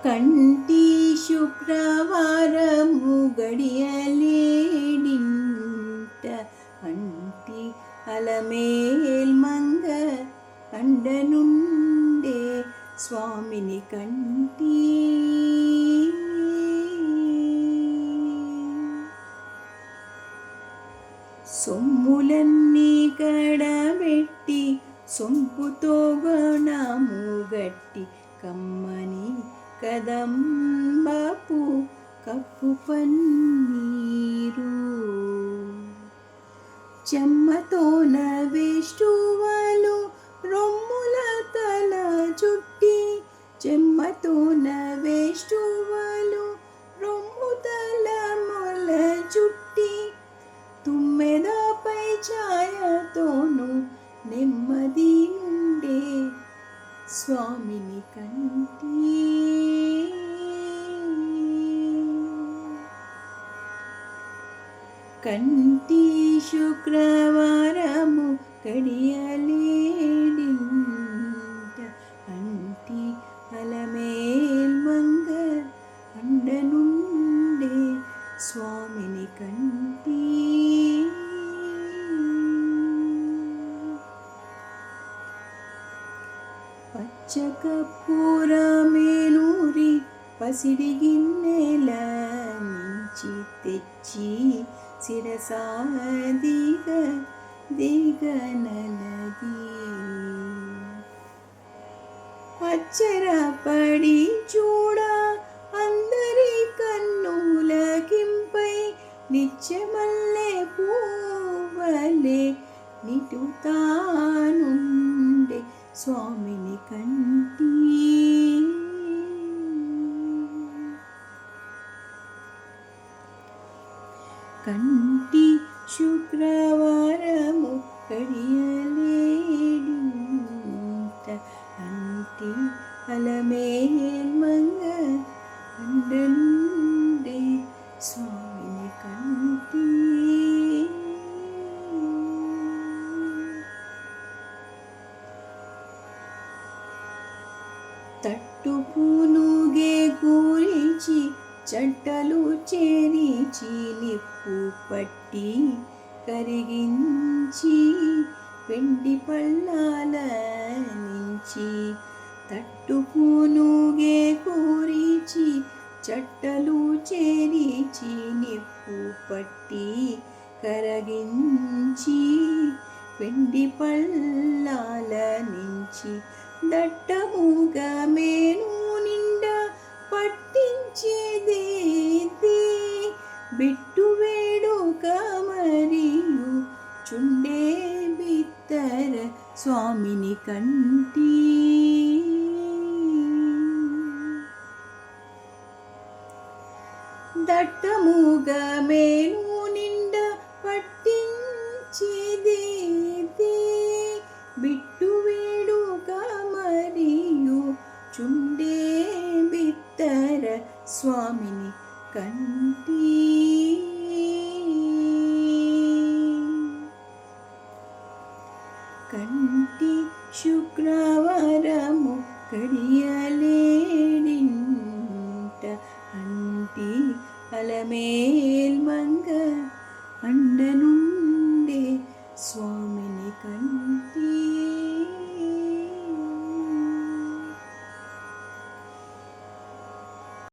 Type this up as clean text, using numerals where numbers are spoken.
కంటి శుక్రవారము గడియలేడింట అంటి అలమేల్ మంగ అండనుండే స్వామిని కంటి. సొమ్ములన్నీ కడబెట్టి సొంపుతో గణము గట్టి కమ్మని కదంబపు కప్పు పన్నీరు చెమ్మతోన వేష్టువలు రొమ్ముల తల చుట్టి చెమ్మతోన వేష్టువలు రొమ్ము తల మొల చుట్టి తుమ్మెదపై ఛాయతోను నెమ్మది నుండే స్వామిని కంటి. కంటి శుక్రవారము కడియలేడింట అంటి అలమేల్ మంగ అండనుండే స్వామిని కంటి. పచ్చకర్పూరమేనూరి పసిడి గిన్నెల నుంచి తెచ్చి శిరసాదిగ దిగనలది అచ్చరపడి చూడ అందరి కన్నులకింపై నిత్యమల్లె పూవలే నిటుతానుండే స్వామిని కంటి. కంటి శుక్రవారము కడియలేడింట అంటి అలమేల్ మంగ అండనుండే స్వామిని కంటి. తట్టు పూనుగే కూల్చి చట్టలు చేరిచి నిప్పు పట్టి కరిగించి వెండి పళ్ళాల నుంచి తట్టు పూనుగే కూరిచి చట్టలు చేరిచి నిప్పు పట్టి కరగించి వెండి పళ్ళాల నుంచి దట్టముగా మేను నిండా పట్టించేది బిట్టు వేడుక మరియు చుండే బిత్తర స్వామిని కంటి. దట్టముగా మేను నిండా పట్టించేది బిట్టు వేడుక మరియు చుండే బిత్తర స్వామిని కంటి. కంటి శుక్రవారము కడియలేడింట అంటి అలమేల్ మంగ అండనుండే స్వామిని కంటి.